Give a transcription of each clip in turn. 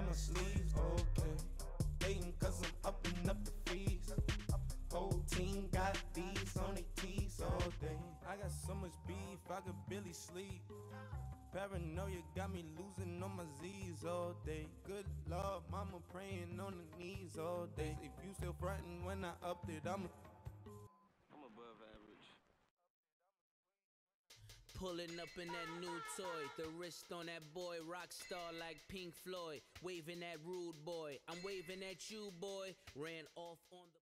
my sleeves, okay. Hating cause I'm upping up the fees. Whole team got these on their tees all day. I got so much beef, I could barely sleep. Paranoia got me losing on my Z's all day. Good Lord, mama praying on the knees all day. If you still frontin' when I upped it, I'm above average. Pulling up in that new toy, the wrist on that boy, rock star like Pink Floyd, waving at rude boy. I'm waving at you, boy. Ran off on the...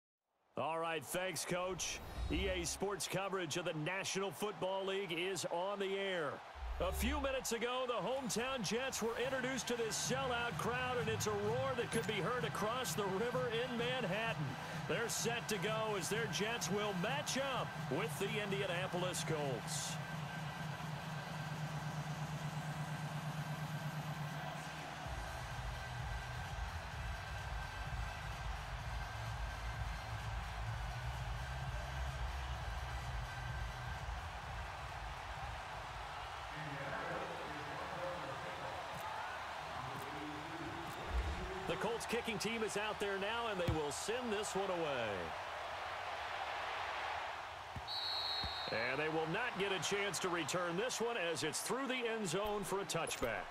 All right, thanks, Coach. EA Sports coverage of the National Football League is on the air. A few minutes ago, the hometown Jets were introduced to this sellout crowd, and it's a roar that could be heard across the river in Manhattan. They're set to go as their Jets will match up with the Indianapolis Colts. The Colts kicking team is out there now, and they will send this one away. And they will not get a chance to return this one as it's through the end zone for a touchback.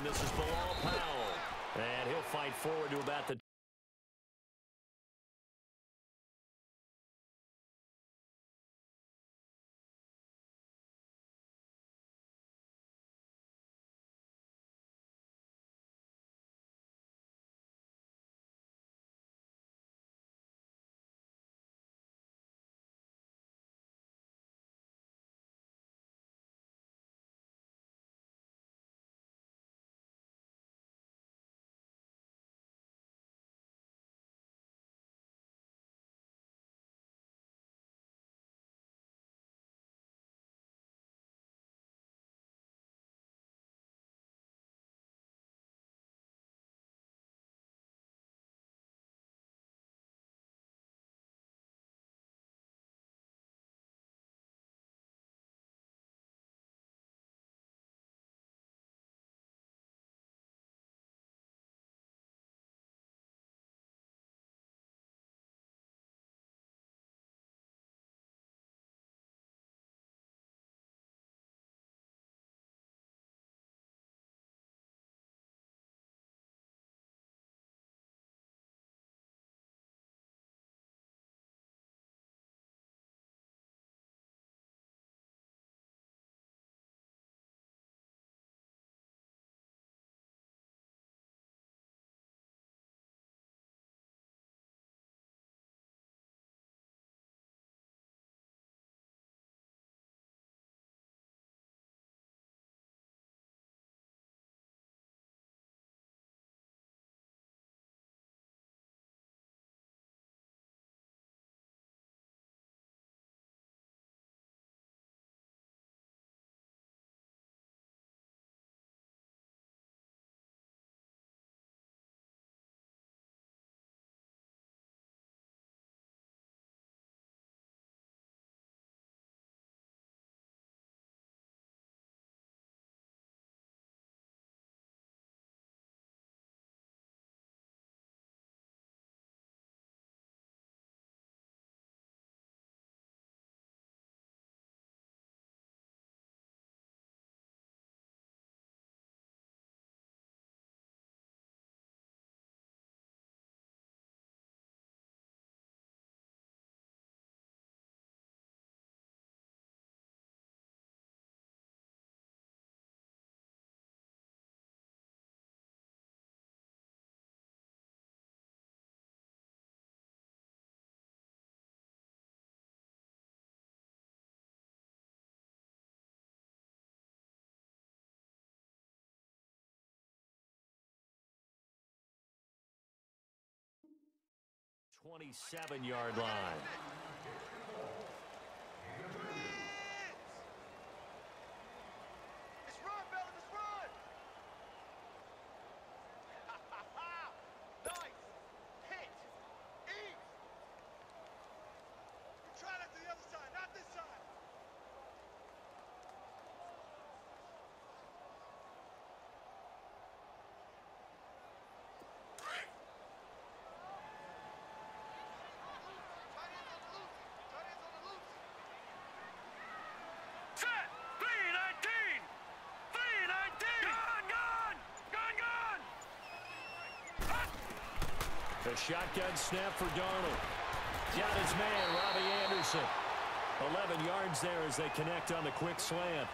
This is Bilal Powell, and he'll fight forward to about the 27-yard line. Let's run, fellas, let's run! Nice! Hit! Eat! You try that to the other side, not this side! Set! 319! 319! Gone! The shotgun snap for Darnold. Got his man, Robbie Anderson. 11 yards there as they connect on the quick slant.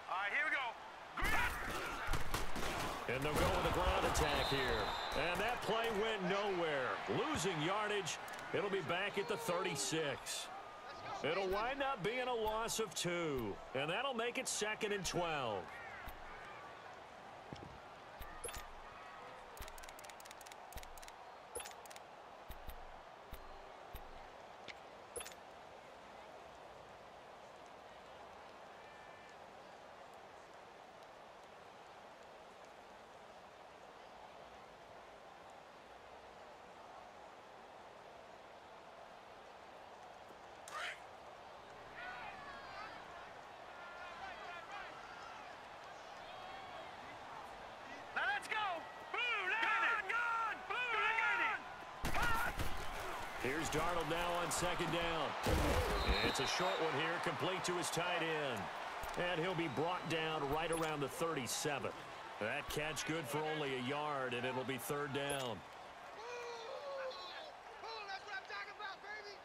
All right, here we go. And they'll go with a ground attack here. And that play went nowhere. Losing yardage. It'll be back at the 36. It'll wind up being a loss of 2. And that'll make it 2nd and 12. Now let's go! Gone! Here's Darnold now on 2nd down. It's a short one here, complete to his tight end. And he'll be brought down right around the 37. That catch good for only a yard, and it'll be 3rd down. That's what I'm talking about, baby!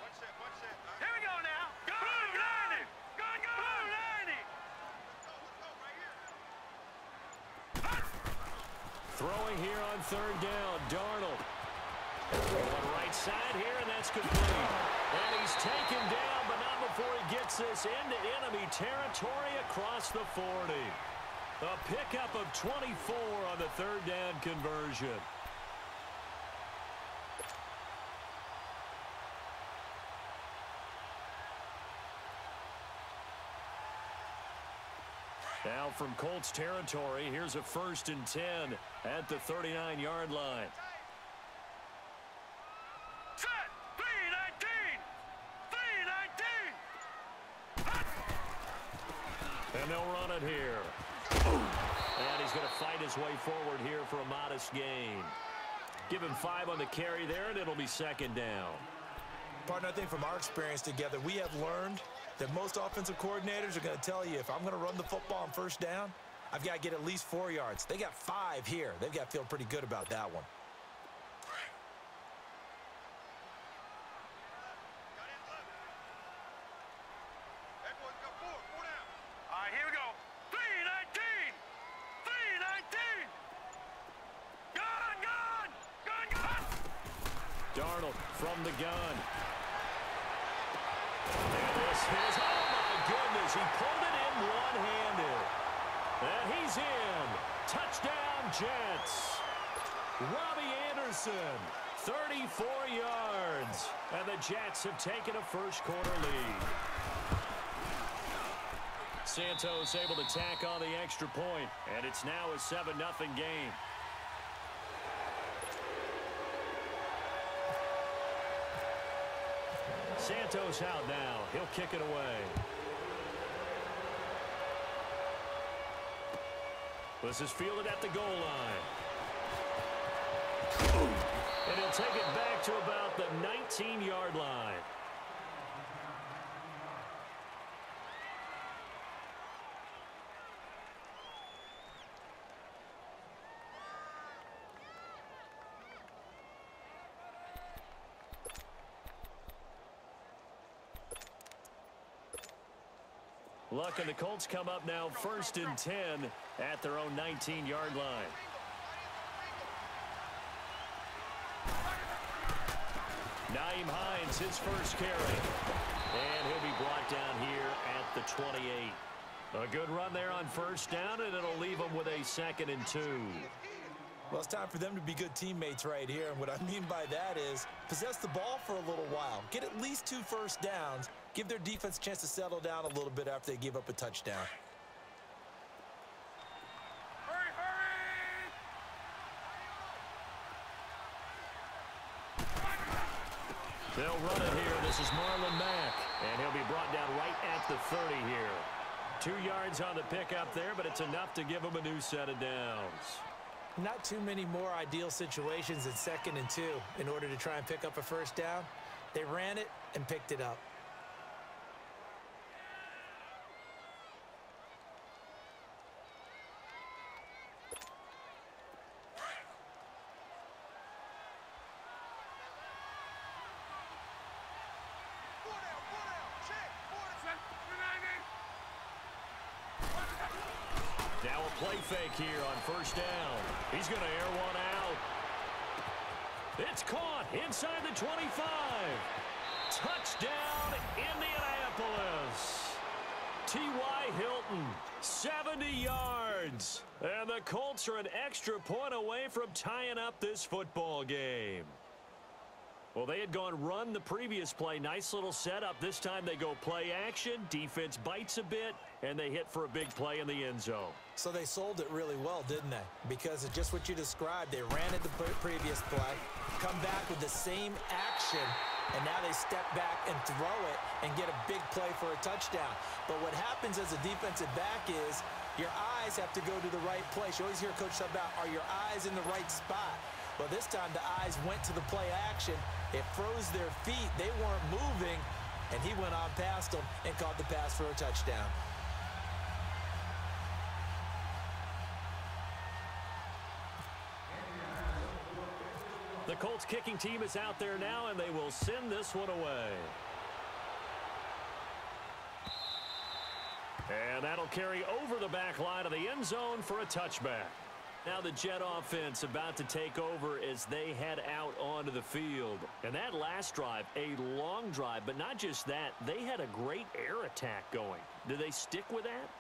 One set. Here we go now. Go, Lanny! Go, Lanny! Let's go, right here. Throwing here on 3rd down, Darnold. On right side here, and that's complete. And he's taken down, but not before he gets this into enemy territory across the 40. A pickup of 24 on the 3rd down conversion. Now from Colts territory, here's a 1st and 10 at the 39-yard line. Set! 319! 319! And they'll run it here. And he's going to fight his way forward here for a modest gain. Give him 5 on the carry there, and it'll be 2nd down. Partner, I think from our experience together, we have learned that most offensive coordinators are going to tell you, if I'm going to run the football on 1st down, I've got to get at least 4 yards. They got 5 here. They've got to feel pretty good about that one. All right, here we go. 319! 319! Gone! Darnold from the gun. And this is, oh my goodness, he pulled it in one-handed. And he's in. Touchdown, Jets. Robbie Anderson, 34 yards. And the Jets have taken a first-quarter lead. Santos able to tack on the extra point, and it's now a 7-0 game. Santos out now. He'll kick it away. This is fielded at the goal line. And he'll take it back to about the 19-yard line. Look, and the Colts come up now 1st and 10 at their own 19-yard line. Nyheim Hines, his first carry. And he'll be brought down here at the 28. A good run there on 1st down, and it'll leave them with a 2nd and 2. Well, it's time for them to be good teammates right here. And what I mean by that is possess the ball for a little while. Get at least 2 first downs. Give their defense a chance to settle down a little bit after they give up a touchdown. Hurry, hurry! They'll run it here. This is Marlon Mack, and he'll be brought down right at the 30 here. 2 yards on the pickup there, but it's enough to give him a new set of downs. Not too many more ideal situations in 2nd and 2 in order to try and pick up a first down. They ran it and picked it up. Now a play fake here on 1st down. He's going to air one out. It's caught inside the 25. Touchdown, Indianapolis. T.Y. Hilton, 70 yards. And the Colts are an extra point away from tying up this football game. Well, they had gone run the previous play. Nice little setup. This time they go play action. Defense bites a bit, and they hit for a big play in the end zone. So they sold it really well, didn't they? Because of just what you described. They ran it the previous play, come back with the same action, and now they step back and throw it and get a big play for a touchdown. But what happens as a defensive back is your eyes have to go to the right place. You always hear Coach talk about, are your eyes in the right spot? Well, this time the eyes went to the play action. It froze their feet. They weren't moving, and he went on past them and caught the pass for a touchdown. The Colts kicking team is out there now, and they will send this one away. And that'll carry over the back line of the end zone for a touchback. Now the Jet offense about to take over as they head out onto the field. And that last drive, a long drive, but not just that, they had a great air attack going. Do they stick with that?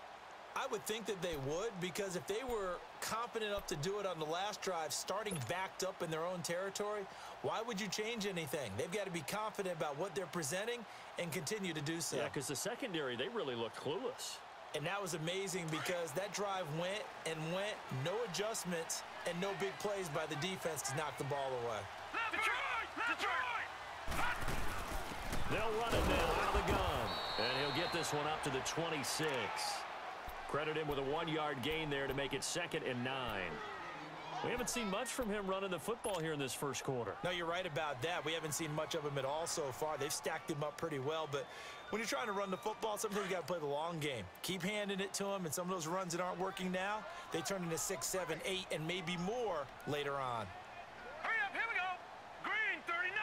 I would think that they would, because if they were confident enough to do it on the last drive, starting backed up in their own territory, why would you change anything? They've got to be confident about what they're presenting and continue to do so. Yeah, because the secondary, they really looked clueless. And that was amazing because that drive went and went, no adjustments, and no big plays by the defense to knock the ball away. They'll run it now out of the gun. And he'll get this one up to the 26. Credit him with a 1-yard gain there to make it 2nd and 9. We haven't seen much from him running the football here in this first quarter. No, you're right about that. We haven't seen much of him at all so far. They've stacked him up pretty well, but when you're trying to run the football, sometimes you got to play the long game. Keep handing it to him, and some of those runs that aren't working now, they turn into 6, 7, 8, and maybe more later on. Hurry up, here we go. Green 39,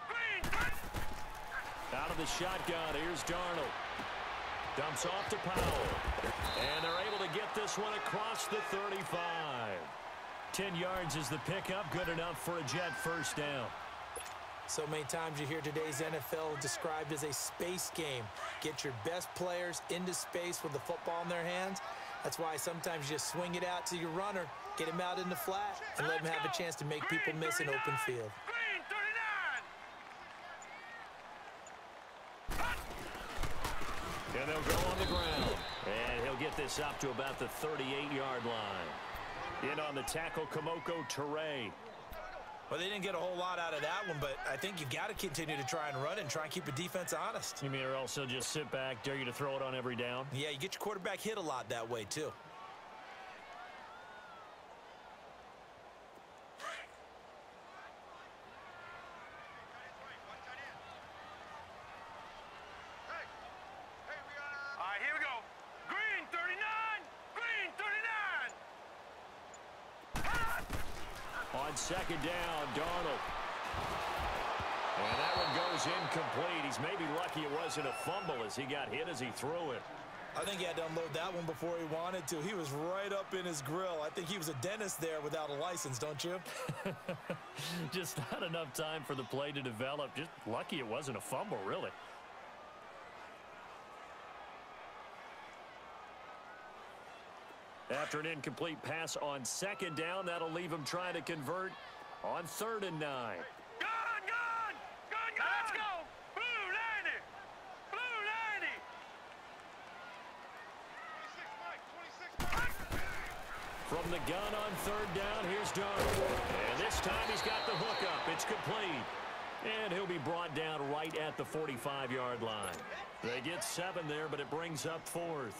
green 30. Out of the shotgun, here's Darnold. Dumps off to Powell. And they're able to get this one across the 35. 10 yards is the pickup, good enough for a Jet first down. So many times you hear today's NFL described as a space game. Get your best players into space with the football in their hands. That's why sometimes you just swing it out to your runner, get him out in the flat, and let him have a chance to make people miss an open field. Green 39. And they'll go on the ground. And he'll get this up to about the 38-yard line. In on the tackle, Kamoko Toure. Well, they didn't get a whole lot out of that one, but I think you've got to continue to try and run and try and keep the defense honest. You mean or else they'll just sit back, dare you to throw it on every down? Yeah, you get your quarterback hit a lot that way, too. All right, here we go. Green 39, green 39. On 2nd down, Darnold. And that one goes incomplete. He's maybe lucky it wasn't a fumble as he got hit as he threw it. I think he had to unload that one before he wanted to. He was right up in his grill. I think he was a dentist there without a license, don't you? Just not enough time for the play to develop. Just lucky it wasn't a fumble, really. After an incomplete pass on second down, that'll leave him trying to convert on 3rd and 9. Gun! Let's go! Blue 90! Blue 90! 26 Mike. From the gun on 3rd down, here's Darnold. And this time he's got the hookup. It's complete. And he'll be brought down right at the 45-yard line. They get 7 there, but it brings up 4th.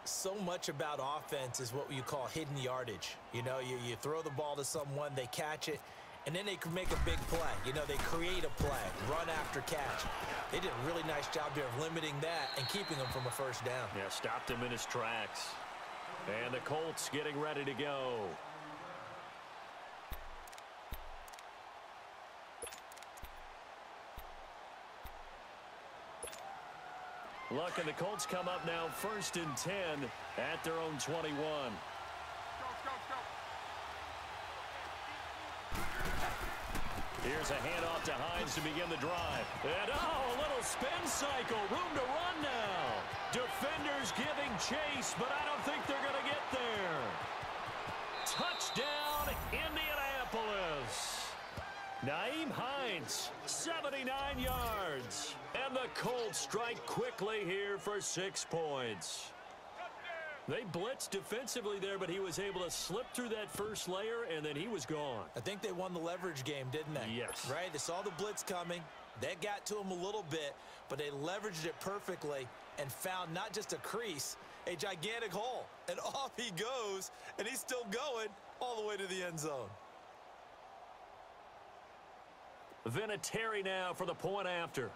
So much about offense is what you call hidden yardage. You know, you throw the ball to someone, they catch it, and then they can make a big play. You know, they create a play, run after catch. They did a really nice job there of limiting that and keeping him from a first down. Yeah, stopped him in his tracks. And the Colts getting ready to go. Look, and the Colts come up now 1st and 10 at their own 21. Here's a handoff to Hines to begin the drive. And, a little spin cycle. Room to run now. Defenders giving chase, but I don't think they're going to get there. Touchdown, Indianapolis. Nyheim Hines, 79 yards. And the Colts strike quickly here for 6 points. They blitzed defensively there, but he was able to slip through that first layer, and then he was gone. I think they won the leverage game, didn't they? Yes. Right? They saw the blitz coming. That got to him a little bit, but they leveraged it perfectly and found not just a crease, a gigantic hole. And off he goes, and he's still going all the way to the end zone. Vinatieri now for the point after.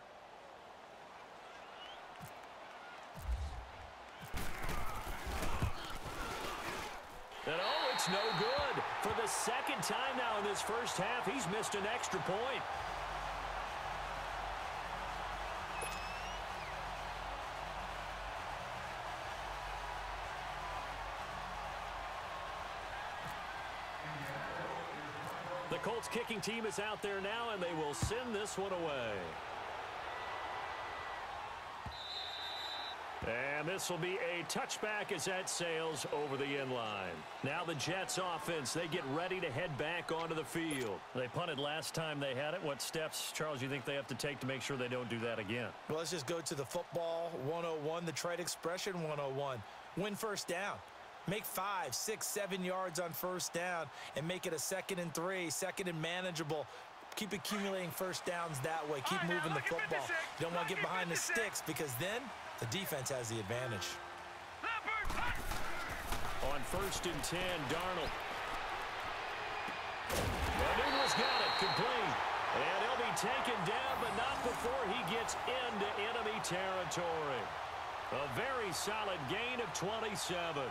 And it's no good. For the second time now in this first half, he's missed an extra point. The Colts kicking team is out there now, and they will send this one away. And this will be a touchback as that sails over the end line. Now the Jets offense, they get ready to head back onto the field. They punted last time they had it. What steps, Charles, you think they have to take to make sure they don't do that again? Well, let's just go to the football 101, the trade expression 101. Win first down. Make 5, 6, 7 yards on first down and make it a 2nd and 3, 2nd and manageable. Keep accumulating first downs that way. Keep moving the football. You don't want to get behind the sticks because then the defense has the advantage. On 1st and 10, Darnold. Newman's got it, complete. And he'll be taken down, but not before he gets into enemy territory. A very solid gain of 27.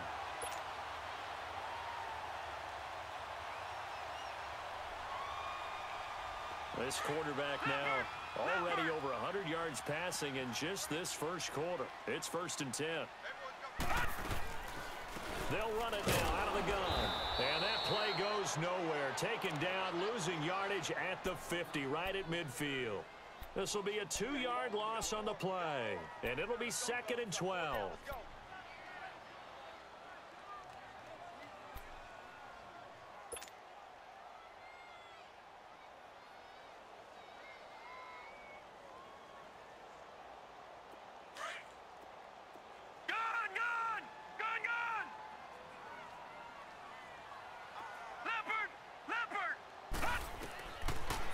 This quarterback now already over 100 yards passing in just this first quarter. It's 1st and 10. They'll run it now out of the gun. And that play goes nowhere. Taken down, losing yardage at the 50, right at midfield. This will be a 2-yard loss on the play. And it'll be 2nd and 12.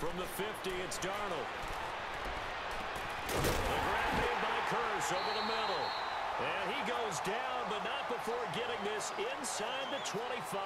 From the 50, it's Darnold. The grab made by Curse over the middle. And he goes down, but not before getting this inside the 25.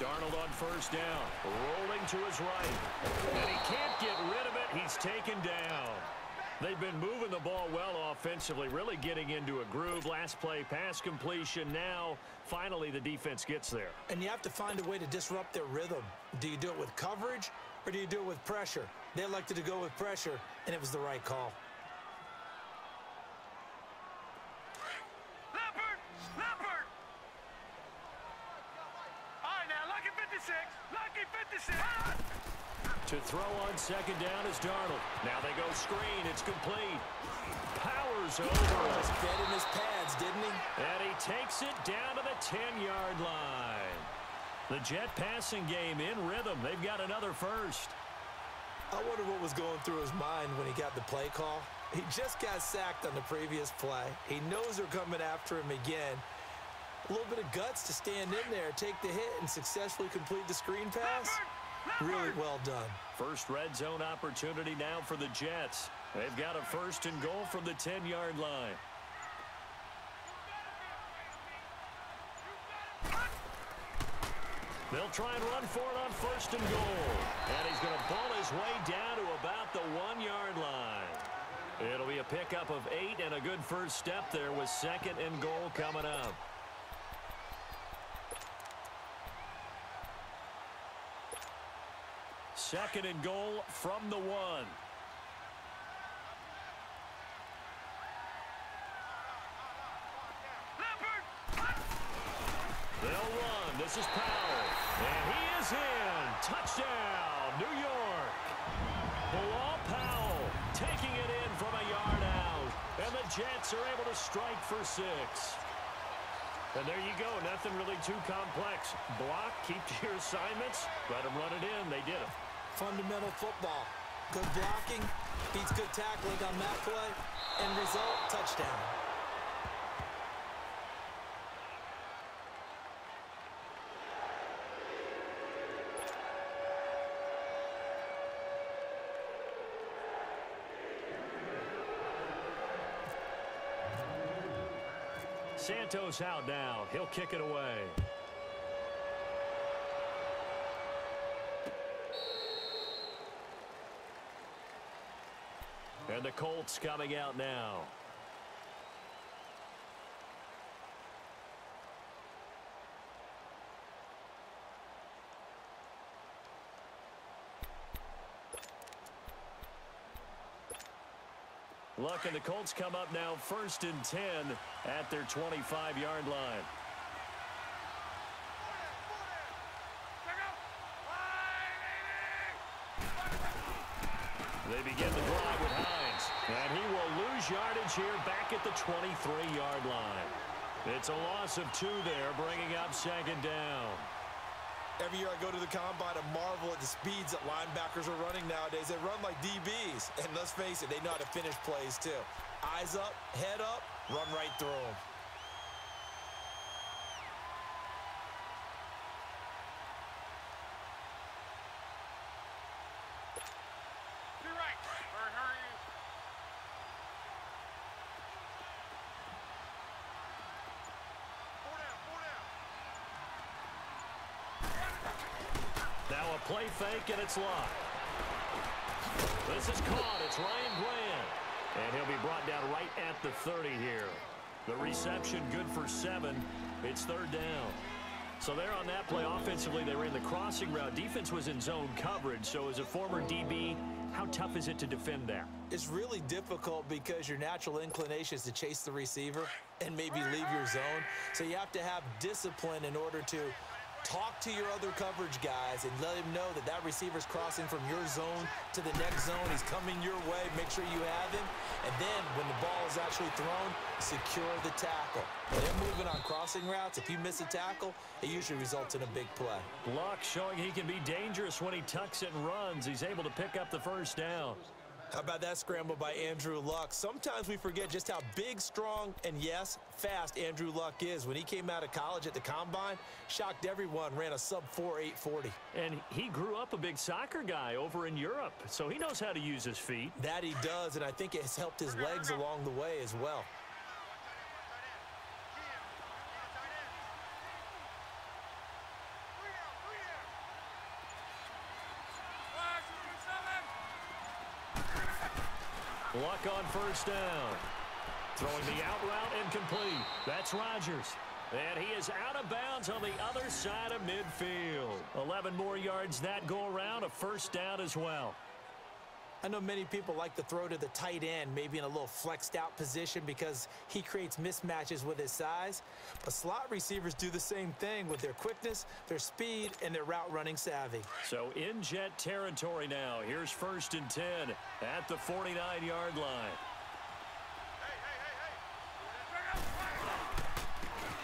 Darnold on first down, rolling to his right. And he can't get rid of it. He's taken down. They've been moving the ball well offensively, really getting into a groove. Last play, pass completion. Now, finally, the defense gets there. And you have to find a way to disrupt their rhythm. Do you do it with coverage, or do you do it with pressure? They elected to go with pressure, and it was the right call. Leopard! All right, now, lucky 56. Lucky 56. To throw on second down is Darnold. Now they go screen. It's complete. Powers over. Just fed in his pads, didn't he? And he takes it down to the 10-yard line. The Jet passing game in rhythm. They've got another first. I wonder what was going through his mind when he got the play call. He just got sacked on the previous play. He knows they're coming after him again. A little bit of guts to stand in there, take the hit, and successfully complete the screen pass. Really well done. First red zone opportunity now for the Jets. They've got a first and goal from the 10-yard line. They'll try and run for it on first and goal. And he's going to ball his way down to about the 1-yard line. It'll be a pickup of 8 and a good first step there with second and goal coming up. Second and goal from the 1. They'll run. This is Powell. And he is in. Touchdown, New York. Bilal Powell taking it in from a yard out. And the Jets are able to strike for 6. And there you go. Nothing really too complex. Block, keep to your assignments, let them run it in. They did it. Fundamental football. Good blocking, beats good tackling on that play. End result, touchdown. Santos out now. He'll kick it away. And the Colts coming out now. Look, and the Colts come up now first and 10 at their 25-yard line. They begin the drive with Hines, and he will lose yardage here back at the 23-yard line. It's a loss of 2 there, bringing up second down. Every year I go to the combine and marvel at the speeds that linebackers are running nowadays. They run like DBs, and let's face it, they know how to finish plays too. Eyes up, head up, run right through them. Play fake, and it's locked. This is caught. It's Ryan Grant. And he'll be brought down right at the 30 here. The reception good for 7. It's third down. So there on that play, offensively, they ran the crossing route. Defense was in zone coverage. So as a former DB, how tough is it to defend that? It's really difficult because your natural inclination is to chase the receiver and maybe leave your zone. So you have to have discipline in order to talk to your other coverage guys and let him know that that receiver's crossing from your zone to the next zone. He's coming your way. Make sure you have him. And then when the ball is actually thrown, secure the tackle. When they're moving on crossing routes, if you miss a tackle, it usually results in a big play. Luck showing he can be dangerous when he tucks it and runs. He's able to pick up the first down. How about that scramble by Andrew Luck? Sometimes we forget just how big, strong, and yes, fast Andrew Luck is. When he came out of college at the Combine, shocked everyone, ran a sub-4 840. And he grew up a big soccer guy over in Europe, so he knows how to use his feet. That he does, and I think it has helped his legs along the way as well. Luck on first down. Throwing the out route incomplete. That's Rodgers. And he is out of bounds on the other side of midfield. 11 more yards that go around, a first down as well. I know many people like to throw to the tight end, maybe in a little flexed out position because he creates mismatches with his size. But slot receivers do the same thing with their quickness, their speed, and their route running savvy. So in jet territory now. Here's 1st and 10 at the 49-yard line.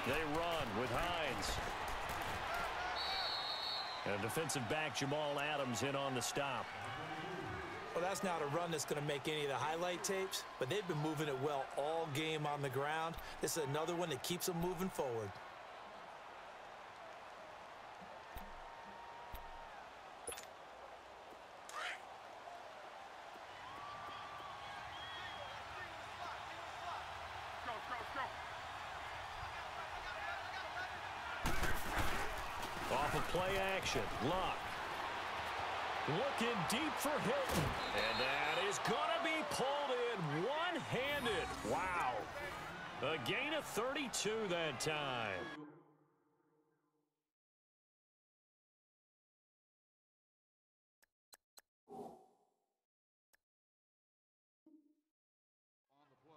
They run with Hines. And defensive back Jamal Adams in on the stop. Well, that's not a run that's going to make any of the highlight tapes, but they've been moving it well all game on the ground. This is another one that keeps them moving forward. Off of play action, Luck. Looking deep for Hilton. And that is going to be pulled in one-handed. Wow. A gain of 32 that time.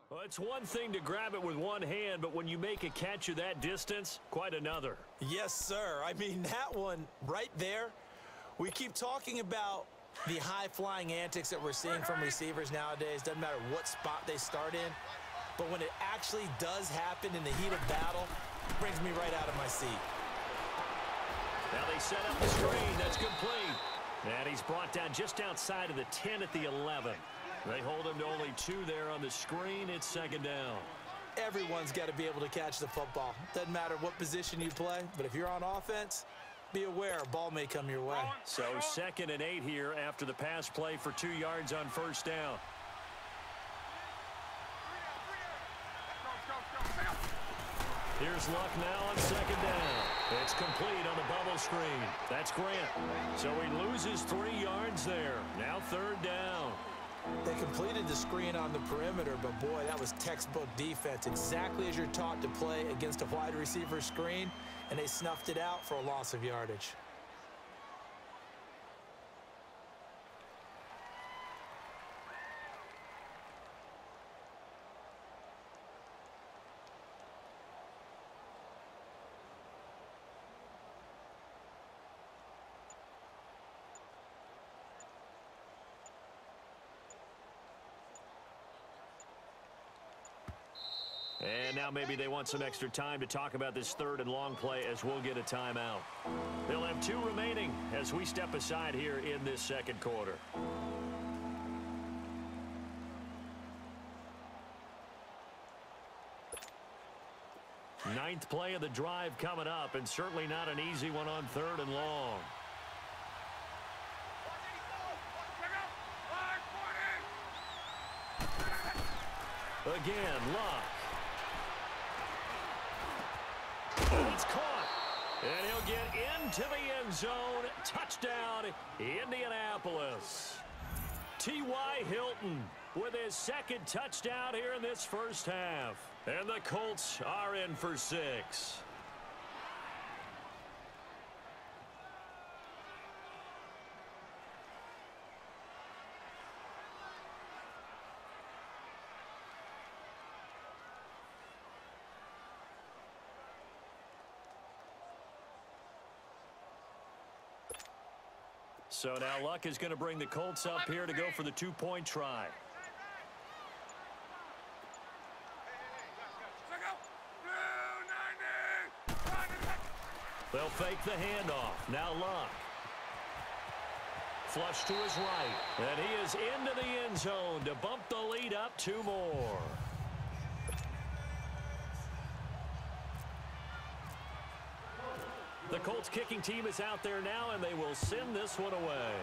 Well, it's one thing to grab it with one hand, but when you make a catch of that distance, quite another. Yes, sir. I mean, that one right there. We keep talking about the high-flying antics that we're seeing from receivers nowadays. Doesn't matter what spot they start in. But when it actually does happen in the heat of battle, it brings me right out of my seat. Now they set up the screen. That's complete. And he's brought down just outside of the 10 at the 11. They hold him to only 2 there on the screen. It's 2nd down. Everyone's got to be able to catch the football. Doesn't matter what position you play, but if you're on offense, be aware a ball may come your way. So 2nd and 8 here after the pass play for 2 yards on first down. Here's Luck now on 2nd down. It's complete on the bubble screen. That's Grant. So he loses 3 yards there. Now 3rd down. They completed the screen on the perimeter, but boy, that was textbook defense. Exactly as you're taught to play against a wide receiver screen, and they snuffed it out for a loss of yardage. And now maybe they want some extra time to talk about this 3rd and long play as we'll get a timeout. They'll have 2 remaining as we step aside here in this 2nd quarter. Ninth play of the drive coming up, and certainly not an easy one on 3rd and long. Again, Luck. It's caught. And he'll get into the end zone. Touchdown, Indianapolis. T.Y. Hilton with his 2nd touchdown here in this first half. And the Colts are in for 6. So now Luck is going to bring the Colts up here to go for the 2-point try. They'll fake the handoff. Now Luck. Flush to his right. And he is into the end zone to bump the lead up 2 more. The Colts kicking team is out there now, and they will send this one away.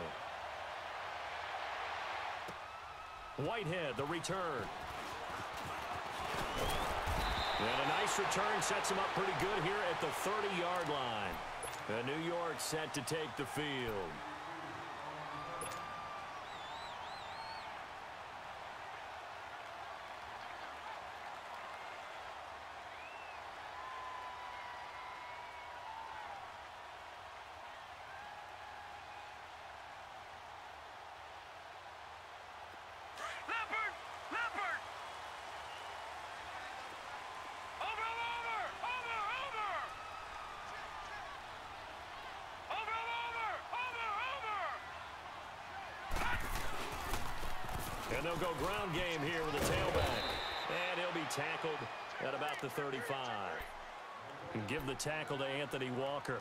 Whitehead, the return. And a nice return sets him up pretty good here at the 30-yard line. And New York set to take the field. And they'll go ground game here with a tailback. And he'll be tackled at about the 35. And give the tackle to Anthony Walker.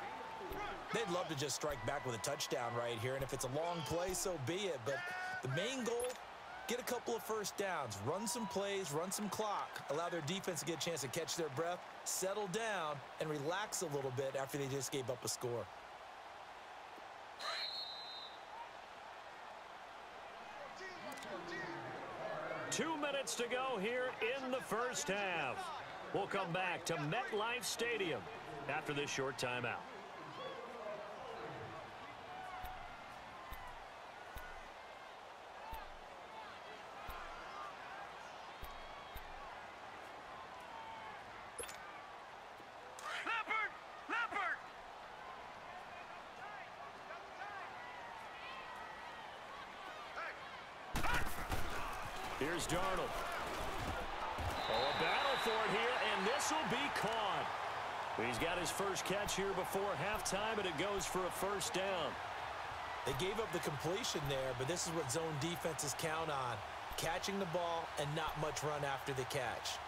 They'd love to just strike back with a touchdown right here, and if it's a long play, so be it. But the main goal, get a couple of first downs, run some plays, run some clock, allow their defense to get a chance to catch their breath, settle down, and relax a little bit after they just gave up a score. Two minutes to go here in the first half. We'll come back to MetLife Stadium after this short timeout. Here's Darnold. Oh, a battle for it here, and this will be caught. He's got his first catch here before halftime, and it goes for a first down. They gave up the completion there, but this is what zone defenses count on, catching the ball and not much run after the catch.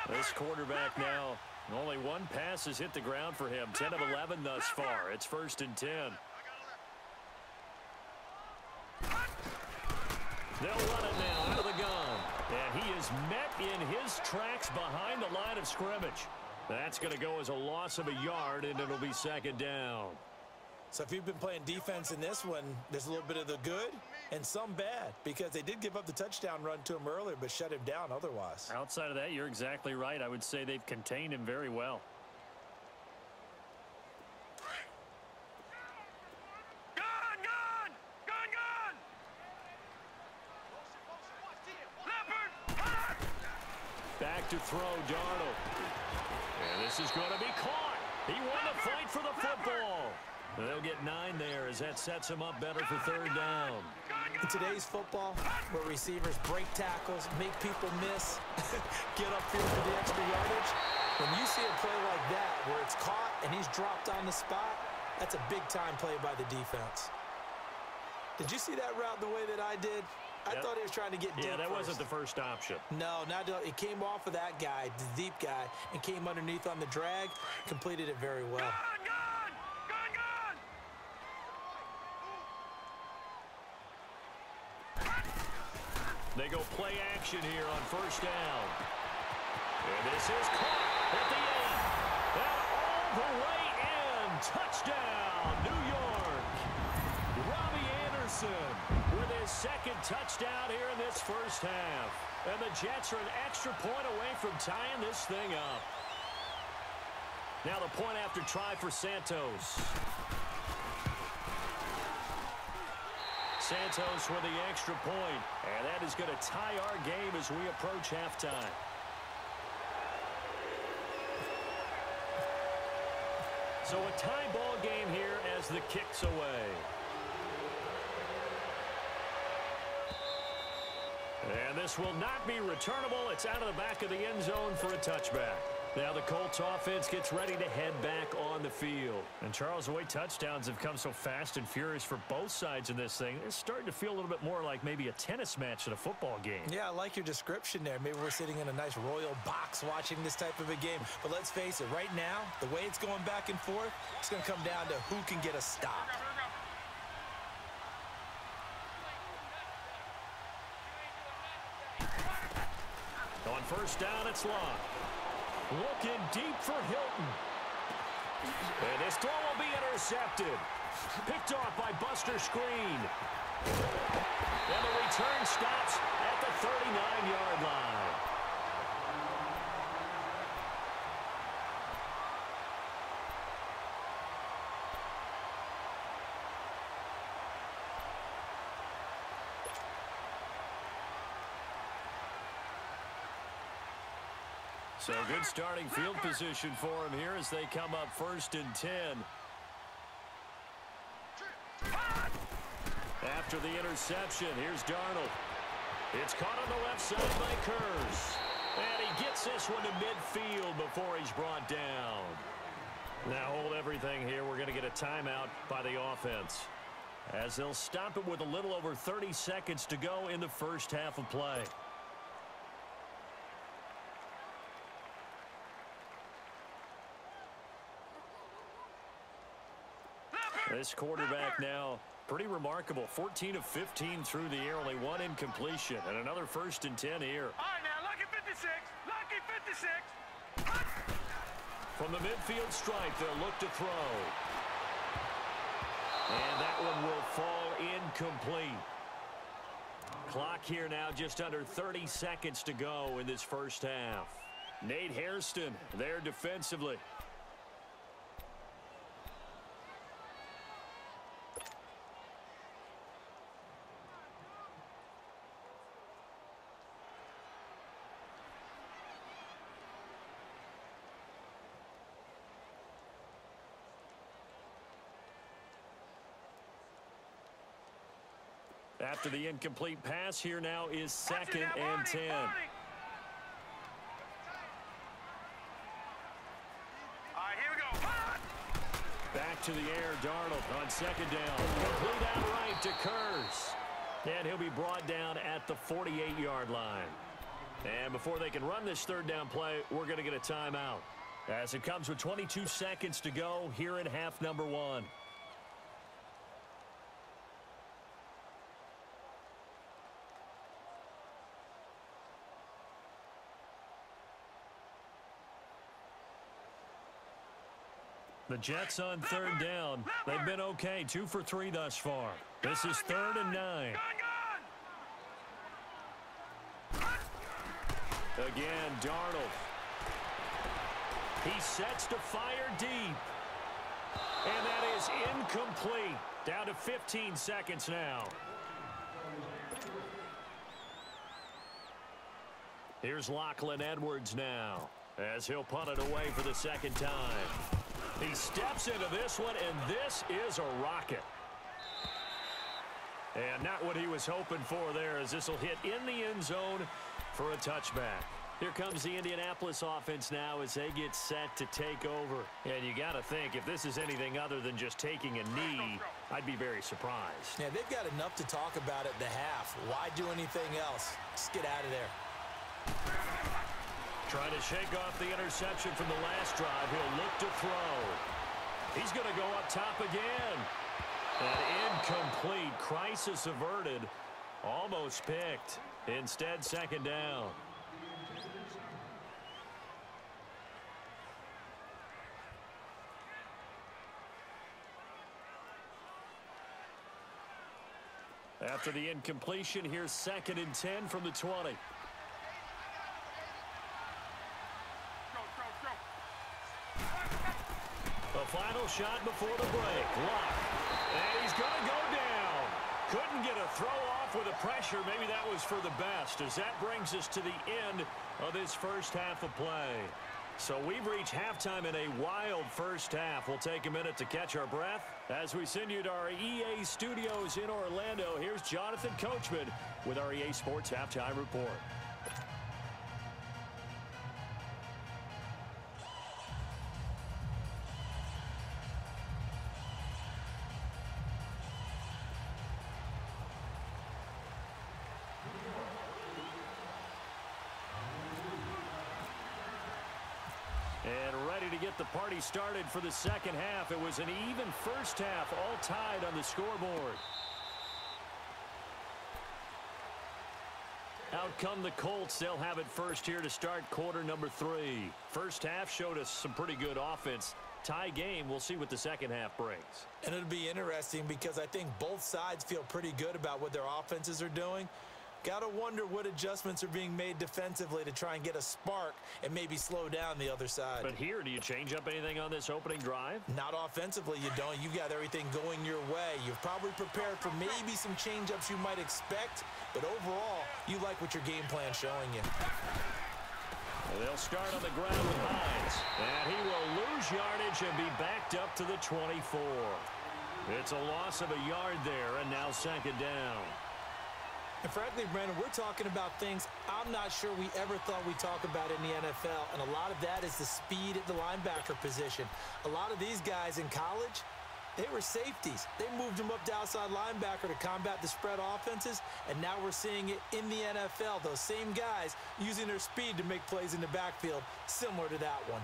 This quarterback now, only one pass has hit the ground for him, 10 of 11 thus far. It's 1st and 10. They'll run it now out of the gun. And he is met in his tracks behind the line of scrimmage. That's going to go as a loss of a yard, and it'll be 2nd down. So if you've been playing defense in this one, there's a little bit of the good and some bad, because they did give up the touchdown run to him earlier, but shut him down otherwise. Outside of that, you're exactly right. I would say they've contained him very well. Back to throw, Darnold. And this is going to be caught. He won the fight for the football. They'll get 9 there as that sets him up better for 3rd down. In today's football, where receivers break tackles, make people miss, get upfield for the extra yardage, when you see a play like that where it's caught and he's dropped on the spot, that's a big-time play by the defense. Did you see that route the way that I did? I thought he was trying to get deep. Yeah, that first. wasn't the first option. No, it came off of that guy, the deep guy, and came underneath on the drag, completed it very well. They go play action here on 1st down. And this is caught at the end. And all the way in. Touchdown, New York. Robbie Anderson with his 2nd touchdown here in this first half. And the Jets are an extra point away from tying this thing up. Now the point after try for Santos. Santos with the extra point. And that is going to tie our game as we approach halftime. So a tie ball game here as the kick's away. And this will not be returnable. It's out of the back of the end zone for a touchback. Now the Colts offense gets ready to head back on the field. And Charles, the way touchdowns have come so fast and furious for both sides in this thing, it's starting to feel a little bit more like maybe a tennis match than a football game. Yeah, I like your description there. Maybe we're sitting in a nice royal box watching this type of a game. But let's face it, right now, the way it's going back and forth, it's going to come down to who can get a stop. On 1st down, it's locked. Looking deep for Hilton. And this throw will be intercepted. Picked off by Buster Screen. And the return stops at the 39-yard line. So good starting field position for him here as they come up 1st and 10. After the interception, here's Darnold. It's caught on the left side by Kurz. And he gets this one to midfield before he's brought down. Now hold everything here. We're going to get a timeout by the offense, as they'll stop it with a little over 30 seconds to go in the first half of play. This quarterback now, pretty remarkable. 14 of 15 through the air, only one incompletion, and another 1st and 10 here. All right, now, lucky 56. Lucky 56. From the midfield stripe, they'll look to throw. And that one will fall incomplete. Clock here now, just under 30 seconds to go in this first half. Nate Hairston there defensively. After the incomplete pass, here now is 2nd and 10. All right, here we go. Back to the air, Darnold on 2nd down. Complete outright to Kurz. And he'll be brought down at the 48-yard line. And before they can run this 3rd down play, we're going to get a timeout, as it comes with 22 seconds to go here in half number 1. The Jets on 3rd down. They've been okay, 2 for 3 thus far. This is 3rd and 9. Again, Darnold. He sets to fire deep. And that is incomplete. Down to 15 seconds now. Here's Lachlan Edwards now, as he'll punt it away for the 2nd time. He steps into this one, and this is a rocket. And not what he was hoping for there, as this will hit in the end zone for a touchback. Here comes the Indianapolis offense now as they get set to take over. And you got to think, if this is anything other than just taking a knee, I'd be very surprised. Yeah, they've got enough to talk about at the half. Why do anything else? Just get out of there. Trying to shake off the interception from the last drive. He'll look to throw. He's going to go up top again. And incomplete. Crisis averted. Almost picked. Instead, 2nd down. After the incompletion, here's 2nd and 10 from the 20. The final shot before the break. Luck. And he's going to go down. Couldn't get a throw off with the pressure. Maybe that was for the best, as that brings us to the end of this first half of play. So we've reached halftime in a wild first half. We'll take a minute to catch our breath as we send you to our EA studios in Orlando. Here's Jonathan Coachman with our EA Sports Halftime Report. And ready to get the party started for the second half. It was an even first half, all tied on the scoreboard. Out come the Colts. They'll have it first here to start quarter number 3. First half showed us some pretty good offense. Tie game. We'll see what the second half brings. And it'll be interesting because I think both sides feel pretty good about what their offenses are doing. Got to wonder what adjustments are being made defensively to try and get a spark and maybe slow down the other side. But here, do you change up anything on this opening drive? Not offensively, you don't. You've got everything going your way. You've probably prepared for maybe some change-ups you might expect, but overall, you like what your game plan's showing you. They'll start on the ground with Hines, and he will lose yardage and be backed up to the 24. It's a loss of a yard there, and now second down. And frankly, Brandon, we're talking about things I'm not sure we ever thought we'd talk about in the NFL, and a lot of that is the speed at the linebacker position. A lot of these guys in college, they were safeties. They moved them up to outside linebacker to combat the spread offenses, and now we're seeing it in the NFL. Those same guys using their speed to make plays in the backfield, similar to that one.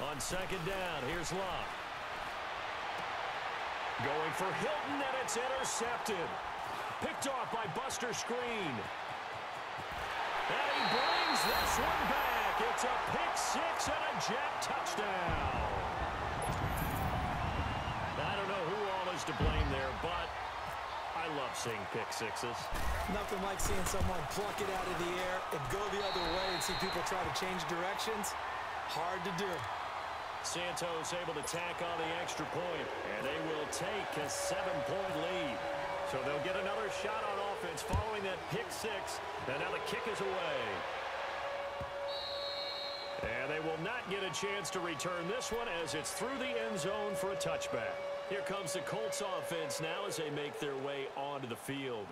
On second down, here's Love. Going for Hilton, and it's intercepted. Picked off by Buster Screen. And he brings this one back. It's a pick six and a Jet touchdown. I don't know who all is to blame there, but I love seeing pick sixes. Nothing like seeing someone pluck it out of the air and go the other way and see people try to change directions. Hard to do. Santos able to tack on the extra point, and they will take a 7-point lead. So they'll get another shot on offense following that pick six, and now the kick is away. And they will not get a chance to return this one as it's through the end zone for a touchback. Here comes the Colts offense now as they make their way onto the field.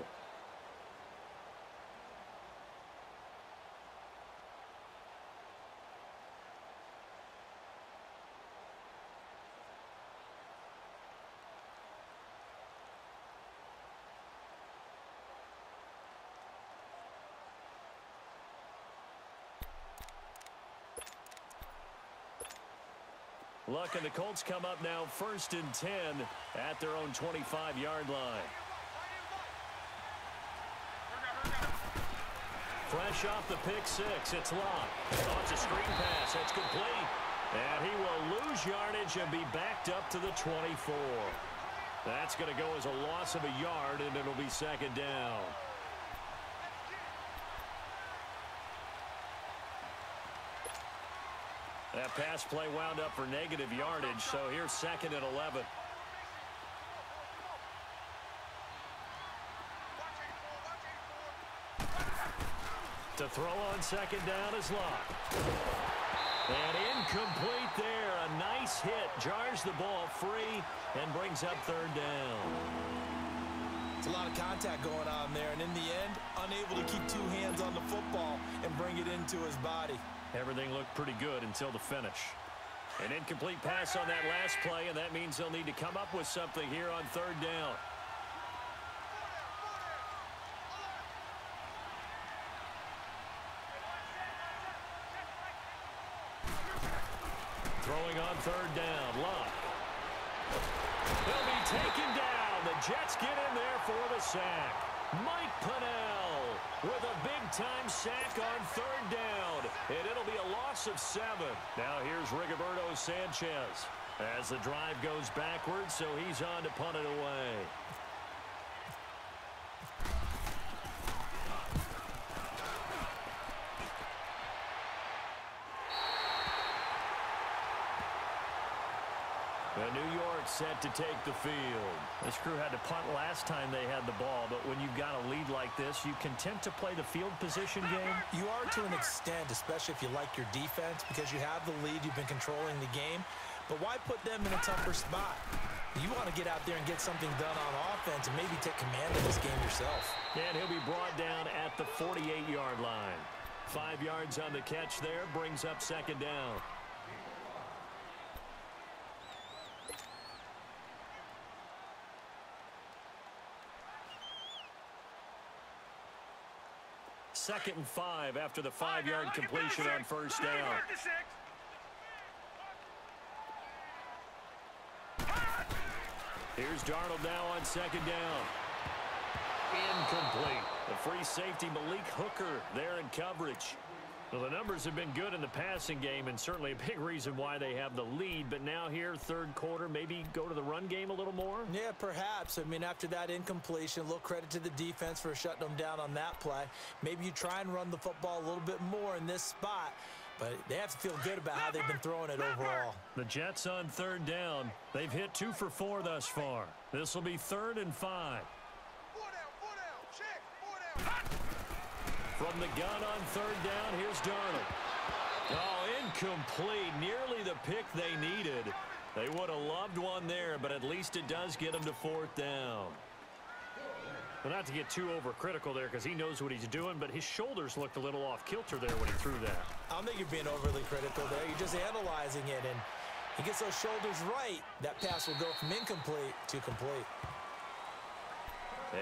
Luck and the Colts come up now 1st and 10 at their own 25-yard line. Fresh off the pick six, it's Locke. Oh, it's a screen pass. That's complete. And he will lose yardage and be backed up to the 24. That's going to go as a loss of a yard, and it'll be second down. That pass play wound up for negative yardage, so here's 2nd and 11. To throw on second down is Locke. And incomplete there. A nice hit. Jars the ball free and brings up 3rd down. It's a lot of contact going on there, and in the end, unable to keep 2 hands on the football and bring it into his body. Everything looked pretty good until the finish. An incomplete pass on that last play, and that means they'll need to come up with something here on 3rd down. Throwing on 3rd down, Locke. He'll be taken down. The Jets get in there for the sack. Mike Pennell with a big-time sack on 3rd down, and it'll be a loss of 7. Now here's Rigoberto Sanchez as the drive goes backwards, so he's on to punt it away. New York set to take the field. This crew had to punt last time they had the ball, but when you've got a lead like this, you content to play the field position game? You are to an extent, especially if you like your defense, because you have the lead, you've been controlling the game. But why put them in a tougher spot? You want to get out there and get something done on offense and maybe take command of this game yourself. And he'll be brought down at the 48-yard line. 5 yards on the catch there, brings up 2nd down. Second and 5 after the 5-yard completion on 1st down. Here's Darnold now on 2nd down. Incomplete. The free safety Malik Hooker there in coverage. Well, the numbers have been good in the passing game, and certainly a big reason why they have the lead. But now here, 3rd quarter, maybe go to the run game a little more? Yeah, perhaps. I mean, after that incompletion, a little credit to the defense for shutting them down on that play. Maybe you try and run the football a little bit more in this spot, but they have to feel good about how they've been throwing it overall. The Jets on 3rd down. They've hit 2 for 4 thus far. This will be 3rd and 5. From the gun on third down, here's Darnold. Oh, incomplete. Nearly the pick they needed. They would have loved one there, but at least it does get them to fourth down. Well, not to get too overcritical there because he knows what he's doing, but his shoulders looked a little off kilter there when he threw that. I don't think you're being overly critical there. You're just analyzing it, and he gets those shoulders right. That pass will go from incomplete to complete.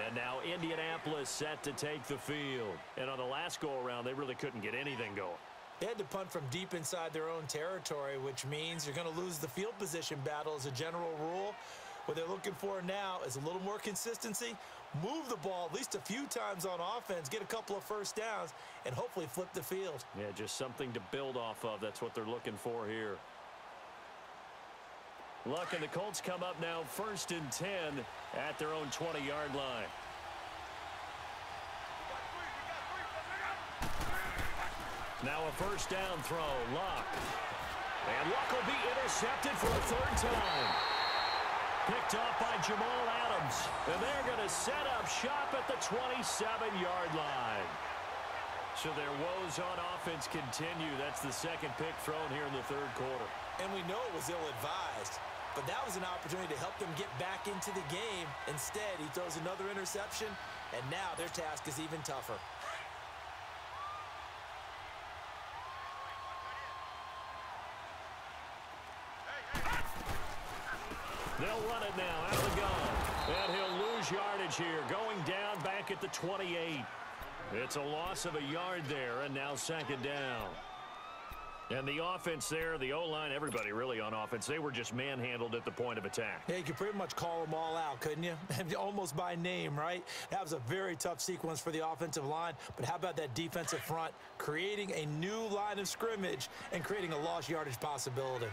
And now Indianapolis set to take the field. And on the last go-around, they really couldn't get anything going. They had to punt from deep inside their own territory, which means you're going to lose the field position battle as a general rule. What they're looking for now is a little more consistency, move the ball at least a few times on offense, get a couple of first downs, and hopefully flip the field. Yeah, just something to build off of. That's what they're looking for here. Luck and the Colts come up now 1st and 10 at their own 20-yard line. Now a first down throw, Luck. And Luck will be intercepted for a third time. Picked off by Jamal Adams. And they're going to set up shop at the 27-yard line. So their woes on offense continue. That's the second pick thrown here in the third quarter. And we know it was ill-advised, but that was an opportunity to help them get back into the game. Instead, he throws another interception, and now their task is even tougher. They'll run it now out of the gun. And he'll lose yardage here, going down back at the 28. It's a loss of a yard there, and now second down. And the offense there, the O-line, everybody really on offense, they were just manhandled at the point of attack. Yeah, you could pretty much call them all out, couldn't you? Almost by name, right? That was a very tough sequence for the offensive line, but how about that defensive front creating a new line of scrimmage and creating a lost yardage possibility? All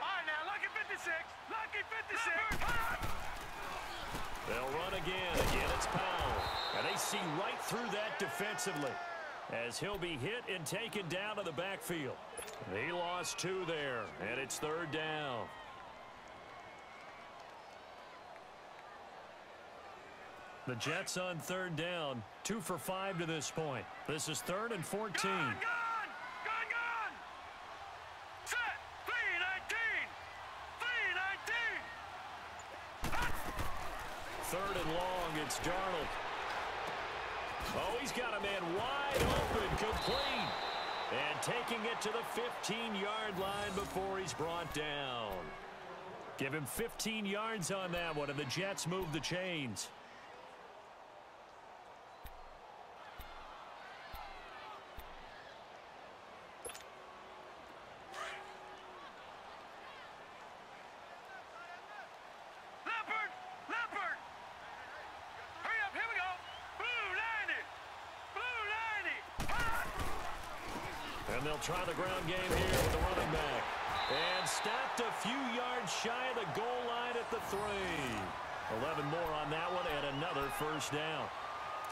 right, now, lucky 56. Lucky 56. They'll run again. Again, it's Powell. And they see right through that defensively as he'll be hit and taken down to the backfield. He lost 2 there, and it's third down. The Jets on third down, 2 for 5 to this point. This is 3rd and 14. Gone! Set! 3-19! 3rd and long, it's Darnold. Oh, he's got a man wide open, complete. And taking it to the 15-yard line before he's brought down. Give him 15 yards on that one, and the Jets move the chains. They'll try the ground game here with the running back. And stopped a few yards shy of the goal line at the 3. 11 more on that one and another first down.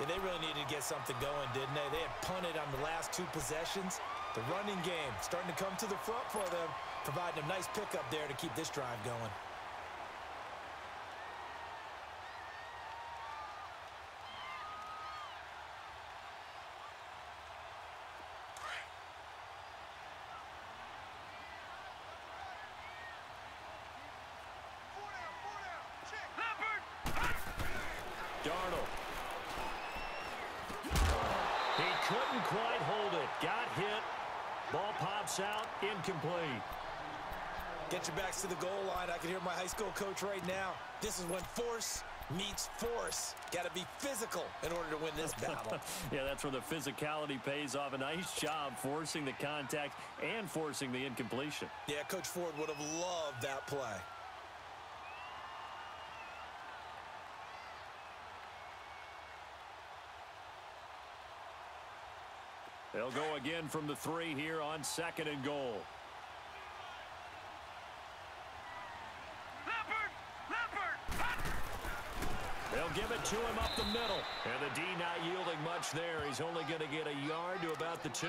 Yeah, they really needed to get something going, didn't they? They had punted on the last 2 possessions. The running game starting to come to the front for them, providing a nice pickup there to keep this drive going. Darnold. He couldn't quite hold it. Got hit. Ball pops out. Incomplete. Get your backs to the goal line. I can hear my high school coach right now. This is when force meets force. Got to be physical in order to win this battle. Yeah, that's where the physicality pays off. A nice job forcing the contact and forcing the incompletion. Yeah, Coach Ford would have loved that play. They'll go again from the 3 here on 2nd and goal. They'll give it to him up the middle. And the D not yielding much there. He's only going to get a yard to about the 2.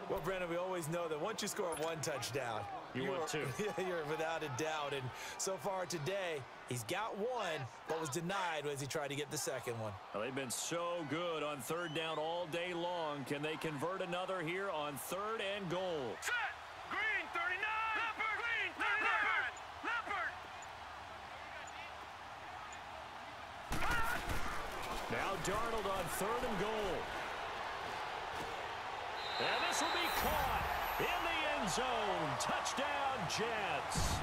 Well, Brandon, we always know that once you score 1 touchdown, You would too. You're without a doubt. And so far today, he's got one, but was denied as he tried to get the second one. Well, they've been so good on third down all day long. Can they convert another here on 3rd and goal? Set! Green 39! Leopard! Green 39! Leopard! Now Darnold on 3rd and goal. And this will be caught in the end zone. Touchdown, Jets.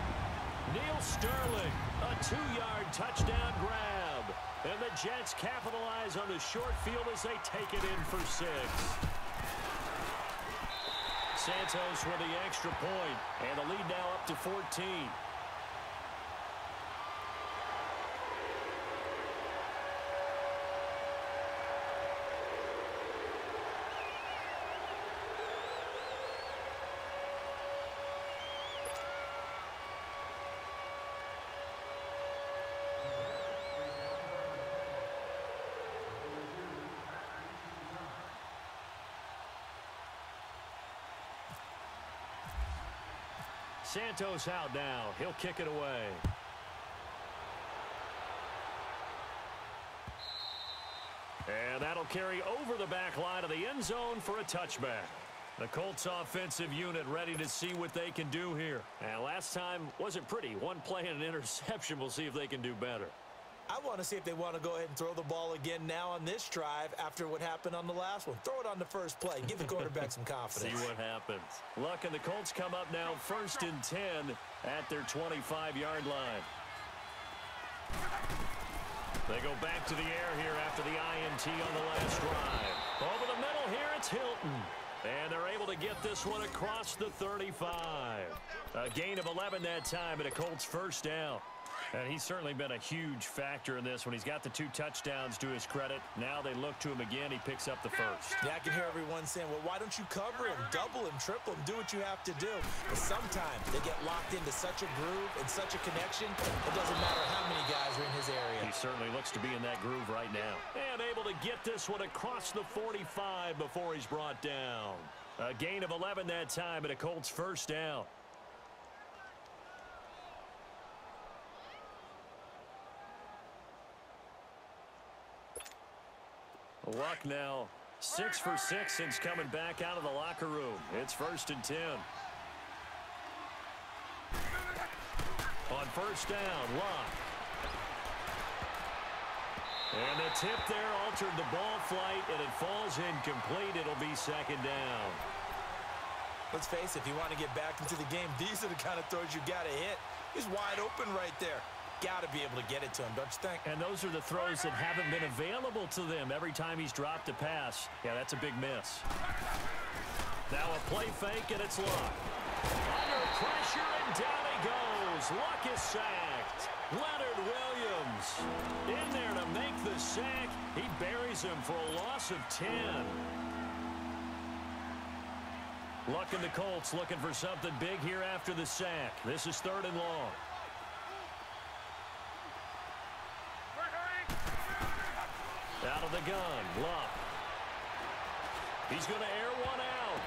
Neil Sterling, a 2-yard touchdown grab. And the Jets capitalize on the short field as they take it in for 6. Santos with the extra point, and the lead now up to 14. Santos out now. He'll kick it away. And that'll carry over the back line of the end zone for a touchback. The Colts offensive unit ready to see what they can do here. And last time wasn't pretty. One play and an interception. We'll see if they can do better. I want to see if they want to go ahead and throw the ball again now on this drive after what happened on the last one. Throw it on the first play. Give the quarterback some confidence. See what happens. Luck and the Colts come up now 1st and 10 at their 25-yard line. They go back to the air here after the INT on the last drive. Over the middle here, it's Hilton. And they're able to get this one across the 35. A gain of 11 that time and a Colts first down. And he's certainly been a huge factor in this when he's got the 2 touchdowns to his credit. Now they look to him again. He picks up the first. Yeah, I can hear everyone saying, well, why don't you cover him, double him, triple him, do what you have to do. But sometimes they get locked into such a groove and such a connection, it doesn't matter how many guys are in his area. He certainly looks to be in that groove right now. And able to get this one across the 45 before he's brought down. A gain of 11 that time and a Colts first down. Luck now 6 for 6 since coming back out of the locker room. It's 1st and 10. On first down, Luck. And the tip there altered the ball flight, and it falls incomplete. It'll be 2nd down. Let's face it, if you want to get back into the game, these are the kind of throws you got to hit. He's wide open right there. Got to be able to get it to him, don't you think? And those are the throws that haven't been available to them every time he's dropped a pass. Yeah, that's a big miss. Now a play fake, and it's Luck. Under pressure, and down he goes. Luck is sacked. Leonard Williams in there to make the sack. He buries him for a loss of 10. Luck and the Colts looking for something big here after the sack. This is 3rd and long. Out of the gun, Luck. He's going to air one out.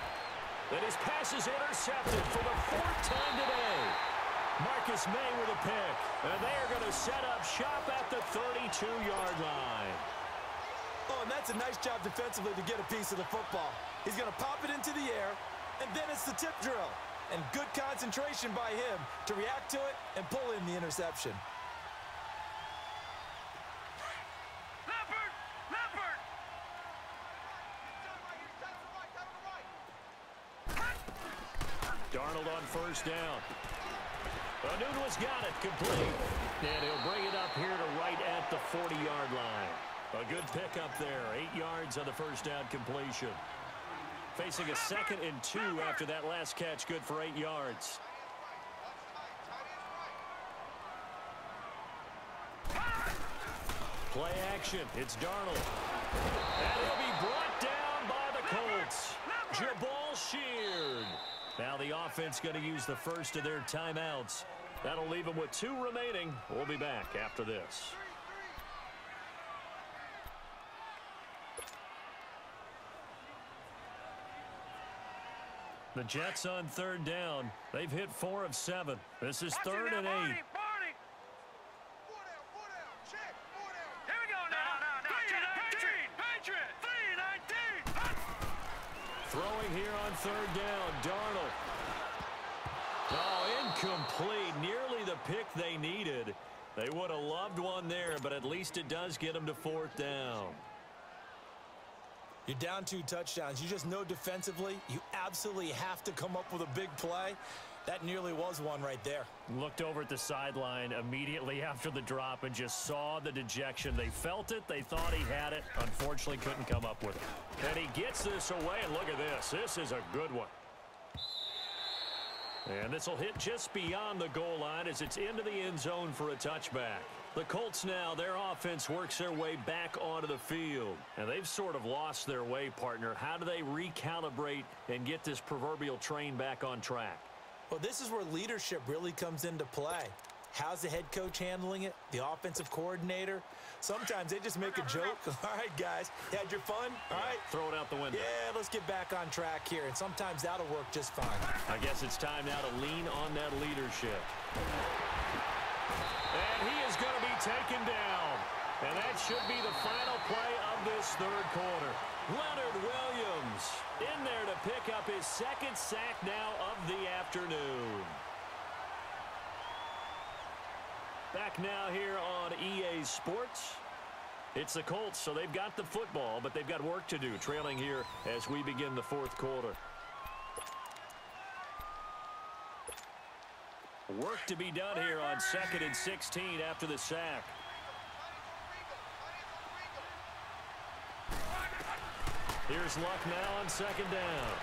And his pass is intercepted for the 4th time today. Marcus May with a pick. And they are going to set up shop at the 32-yard line. Oh, and that's a nice job defensively to get a piece of the football. He's going to pop it into the air, and then it's the tip drill. And good concentration by him to react to it and pull in the interception. Darnold on first down. Nunez got it complete. And he'll bring it up here to right at the 40-yard line. A good pickup there. 8 yards on the first down completion. Facing a 2nd and 2 after that last catch. Good for 8 yards. Play action. It's Darnold. And he'll be brought down by the Colts. Jabal Sheard. Now the offense going to use the first of their timeouts. That'll leave them with 2 remaining. We'll be back after this. The Jets on third down. They've hit 4 of 7. This is third and 8. Here we go now. Patriot. 3-19. Throwing here on third down. Darnold. Oh, incomplete. Nearly the pick they needed. They would have loved one there, but at least it does get them to fourth down. You're down 2 touchdowns. You just know defensively you absolutely have to come up with a big play. That nearly was one right there. Looked over at the sideline immediately after the drop and just saw the dejection. They felt it. They thought he had it. Unfortunately, couldn't come up with it. And he gets this away, and look at this. This is a good one. And this will hit just beyond the goal line as it's into the end zone for a touchback. The Colts now, their offense works their way back onto the field. And they've sort of lost their way, partner. How do they recalibrate and get this proverbial train back on track? Well, this is where leadership really comes into play. How's the head coach handling it? The offensive coordinator? Sometimes they just make a joke. All right, guys, had your fun? All right. Throw it out the window. Yeah, let's get back on track here. And sometimes that'll work just fine. I guess it's time now to lean on that leadership. And he is going to be taken down. And that should be the final play of this third quarter. Leonard Williams in there to pick up his second sack now of the afternoon. Back now here on EA Sports. It's the Colts, so they've got the football, but they've got work to do, trailing here as we begin the fourth quarter. Work to be done here on 2nd and 16 after the sack. Here's Luck now on 2nd down.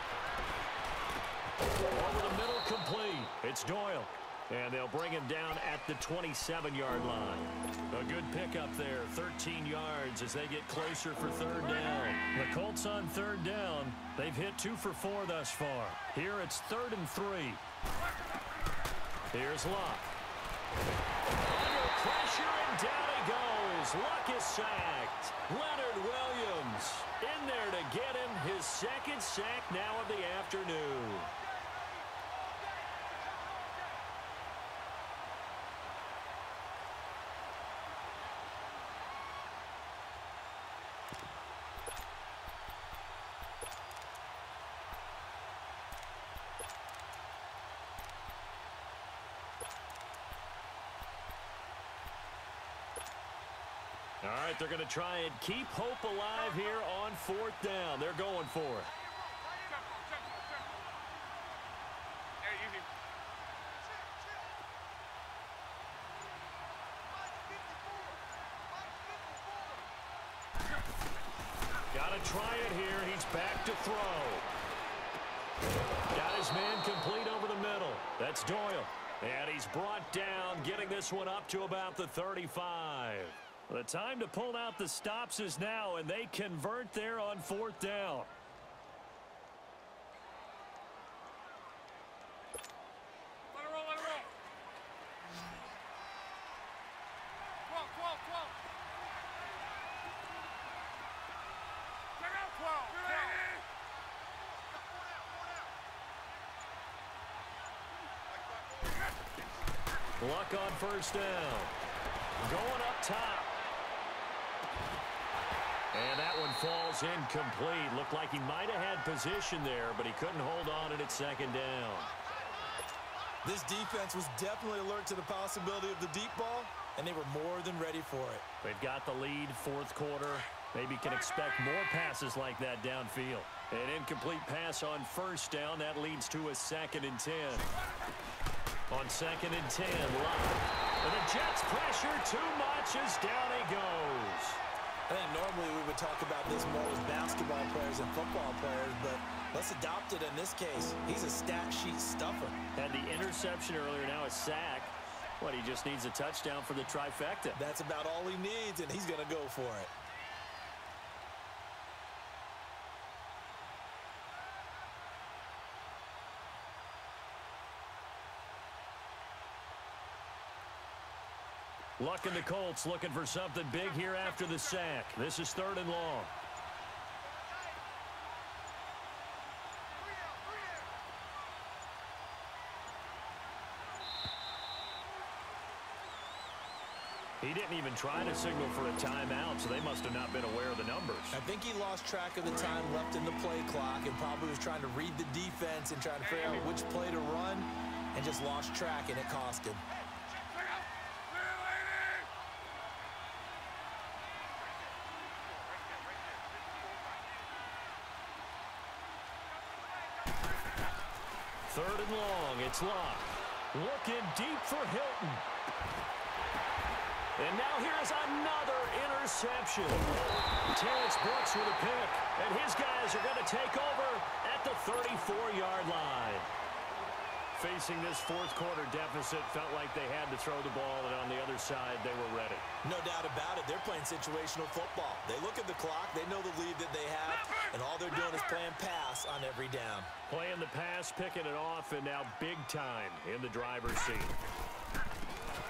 Over the middle, complete. It's Doyle. And they'll bring him down at the 27-yard line. A good pickup there, 13 yards as they get closer for third down. The Colts on third down. They've hit 2 for 4 thus far. Here it's 3rd and 3. Here's Luck. Under pressure, and down he goes. Luck is sacked. Leonard Williams in there to get him his second sack now of the afternoon. All right, they're going to try and keep hope alive here on 4th down. They're going for it. Got to try it here. He's back to throw. Got his man complete over the middle. That's Doyle. And he's brought down, getting this one up to about the 35. The time to pull out the stops is now, and they convert there on 4th down. Let it roll. Twelve. Check out 12. Luck on 1st down. Going up top. And that one falls incomplete. Looked like he might have had position there, but he couldn't hold on it at 2nd down. This defense was definitely alert to the possibility of the deep ball, and they were more than ready for it. They've got the lead, 4th quarter. Maybe can expect more passes like that downfield. An incomplete pass on 1st down. That leads to a 2nd and 10. On 2nd and 10, Luck. And the Jets pressure too much as down he goes. I think normally we would talk about this more as basketball players and football players, but let's adopt it in this case. He's a stat sheet stuffer. Had the interception earlier, now a sack. What, he just needs a touchdown for the trifecta. That's about all he needs, and he's going to go for it. Luck and the Colts looking for something big here after the sack. This is 3rd and long. He didn't even try to signal for a timeout, so they must have not been aware of the numbers. I think he lost track of the time left in the play clock and probably was trying to read the defense and trying to figure out which play to run and just lost track, and it cost him. Third and long, it's locked. Looking deep for Hilton. And now here's another interception. Terrence Brooks with a pick, and his guys are going to take over at the 34-yard line. Facing this fourth quarter deficit, felt like they had to throw the ball, and on the other side, they were ready. No doubt about it. They're playing situational football. They look at the clock, they know the lead that they have, and all they're doing is playing pass on every down. Playing the pass, picking it off, and now big time in the driver's seat.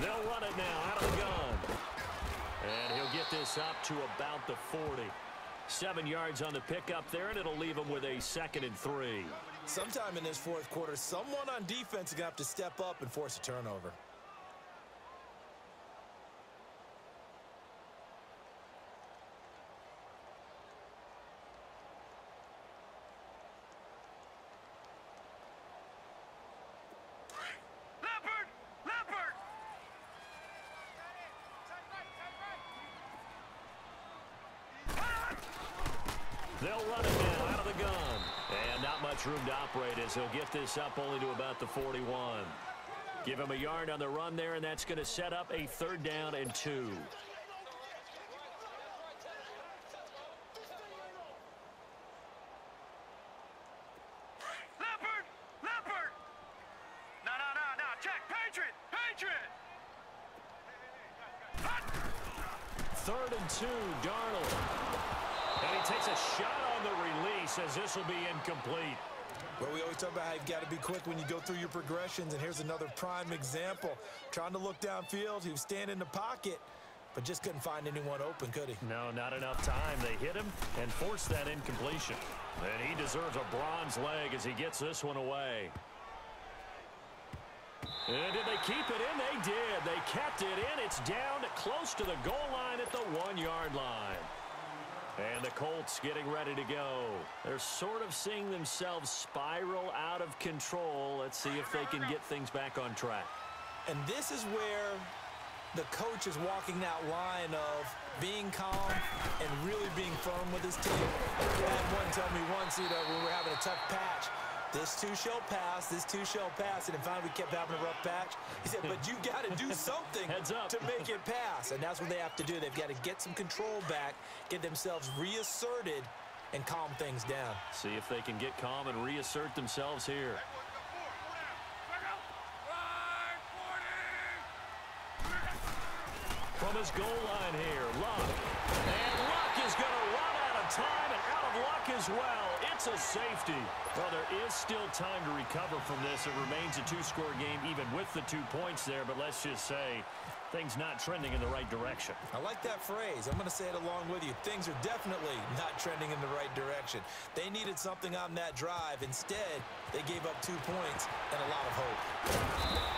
They'll run it now out of the gun. And he'll get this up to about the 40. 7 yards on the pickup there, and it'll leave him with a 2nd and 3. Sometime in this fourth quarter, someone on defense is going to have to step up and force a turnover. They'll run it now out of the gun. And not much room to operate as he'll get this up only to about the 41. Give him a yard on the run there, and that's going to set up a 3rd down and 2. Leopard! No, check, Patriot! 3rd and 2, Darnold. And he takes a shot on the release as this will be incomplete. Well, we always talk about how you've got to be quick when you go through your progressions, and here's another prime example. Trying to look downfield, he was standing in the pocket, but just couldn't find anyone open, could he? No, not enough time. They hit him and forced that incompletion. And he deserves a bronze leg as he gets this one away. And did they keep it in? They did. They kept it in. It's down close to the goal line at the 1-yard line. And the Colts getting ready to go. They're sort of seeing themselves spiral out of control. Let's see if they can get things back on track. And this is where the coach is walking that line of being calm and really being firm with his team. I had one tell me once, when we were having a tough patch, this too shall pass, this too shall pass. And then finally we kept having a rough patch. He said, but you got to do something to make it pass. And that's what they have to do. They've got to get some control back, get themselves reasserted, and calm things down. See if they can get calm and reassert themselves here. From his goal line here, Luck. And Luck is going to run out of time and out of luck as well. It's a safety. Well, there is still time to recover from this. It remains a 2-score game even with the 2 points there, but let's just say things not trending in the right direction. I like that phrase. I'm going to say it along with you. Things are definitely not trending in the right direction. They needed something on that drive. Instead, they gave up 2 points and a lot of hope.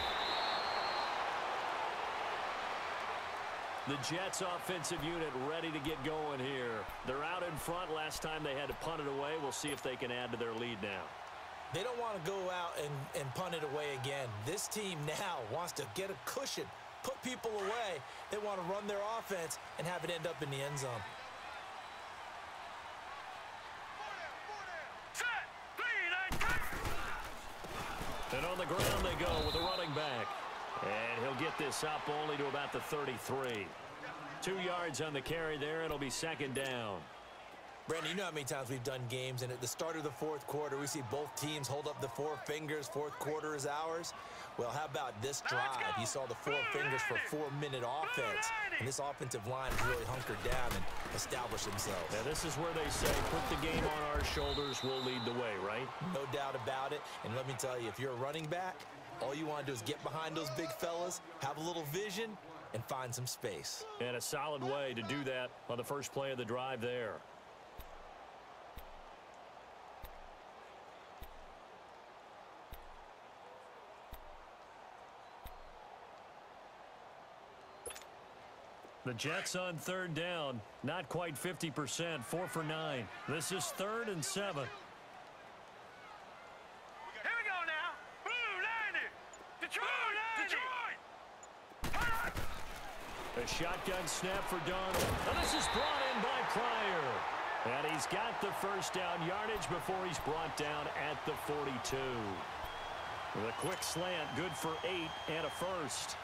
The Jets offensive unit ready to get going here. They're out in front. Last time they had to punt it away. We'll see if they can add to their lead now. They don't want to go out and punt it away again. This team now wants to get a cushion, put people away. They want to run their offense and have it end up in the end zone. And on the ground they go with a running back. And he'll get this up only to about the 33. 2 yards on the carry there. It'll be 2nd down. Brandon, you know how many times we've done games, and at the start of the fourth quarter, we see both teams hold up the 4 fingers. Fourth quarter is ours. Well, how about this drive? You saw the 4 fingers for 4-minute offense, and this offensive line has really hunkered down and established themselves. Now, this is where they say, put the game on our shoulders, we'll lead the way, right? No doubt about it. And let me tell you, if you're a running back, all you want to do is get behind those big fellas, have a little vision, and find some space. And a solid way to do that on the first play of the drive there. The Jets on third down, not quite 50%, 4 for 9. This is 3rd and 7. Here we go now. Blue 90. Detroit. A shotgun snap for Darnold. And this is brought in by Pryor. And he's got the first down yardage before he's brought down at the 42. The quick slant, good for 8 and a first.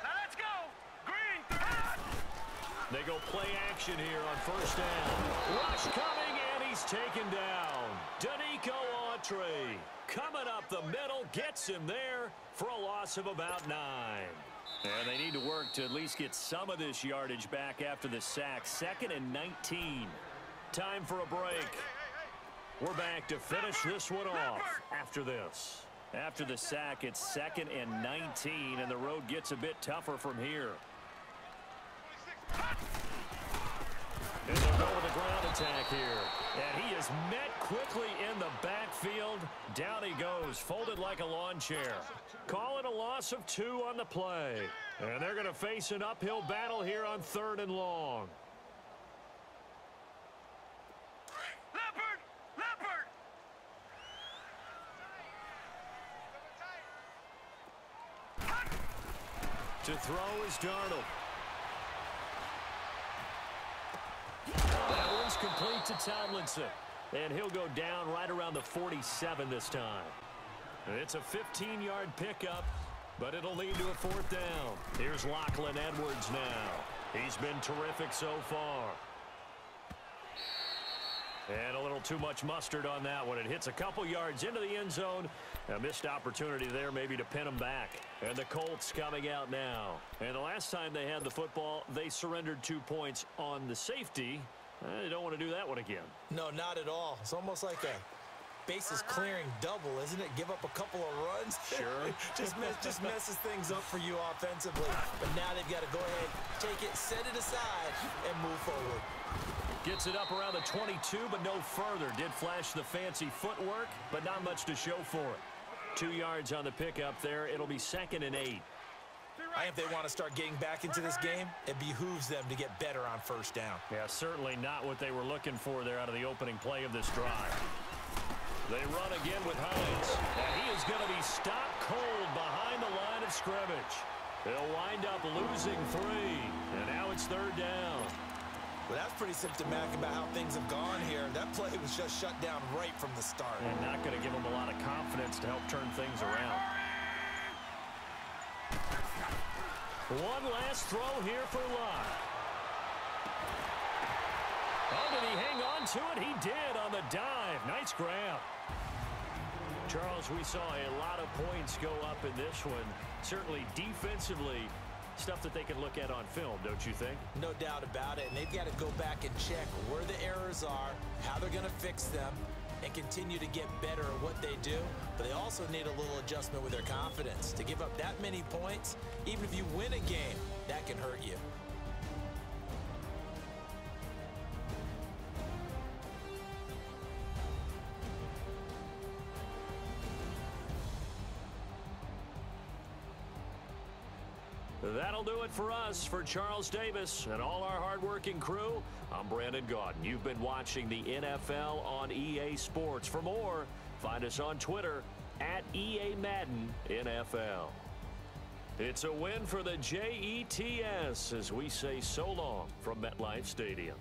Now let's go. Green. They go play action here on first down. Rush coming, and he's taken down. Danico Autry coming up the middle, gets him there for a loss of about 9. And they need to work to at least get some of this yardage back after the sack. 2nd and 19. Time for a break. We're back to finish this one off after this. After the sack, it's 2nd and 19, and the road gets a bit tougher from here. And they'll go with a ground attack here. And he is met quickly in the backfield. Down he goes, folded like a lawn chair. Call it a loss of 2 on the play. And they're going to face an uphill battle here on 3rd and long. Leopard. To throw is Darnold. That one's complete to Tomlinson. And he'll go down right around the 47 this time. It's a 15-yard pickup, but it'll lead to a 4th down. Here's Lachlan Edwards now. He's been terrific so far. And a little too much mustard on that one. It hits a couple yards into the end zone. A missed opportunity there maybe to pin him back. And the Colts coming out now. And the last time they had the football, they surrendered 2 points on the safety. They don't want to do that one again. No, not at all. It's almost like a bases clearing double, isn't it? Give up a couple of runs. Sure. just messes things up for you offensively. But now they've got to go ahead, take it, set it aside, and move forward. Gets it up around the 22, but no further. Did flash the fancy footwork, but not much to show for it. 2 yards on the pickup there. It'll be 2nd and 8. I think if they want to start getting back into this game, it behooves them to get better on first down. Yeah, certainly not what they were looking for there out of the opening play of this drive. They run again with Hines. And he is going to be stopped cold behind the line of scrimmage. They'll wind up losing 3. And now it's 3rd down. Well, that's pretty symptomatic about how things have gone here. That play was just shut down right from the start. And not going to give them a lot of confidence to help turn things around. One last throw here for Locke. Oh, did he hang on to it? He did on the dive. Nice grab. Charles, we saw a lot of points go up in this one. Certainly defensively, stuff that they can look at on film, don't you think? No doubt about it. And they've got to go back and check where the errors are, how they're going to fix them, and continue to get better at what they do. But they also need a little adjustment with their confidence. To give up that many points, even if you win a game, that can hurt you. That'll do it for us. For Charles Davis and all our hardworking crew, I'm Brandon Gaudin. You've been watching the NFL on EA Sports. For more, find us on Twitter at EA Madden NFL. It's a win for the Jets as we say so long from MetLife Stadium.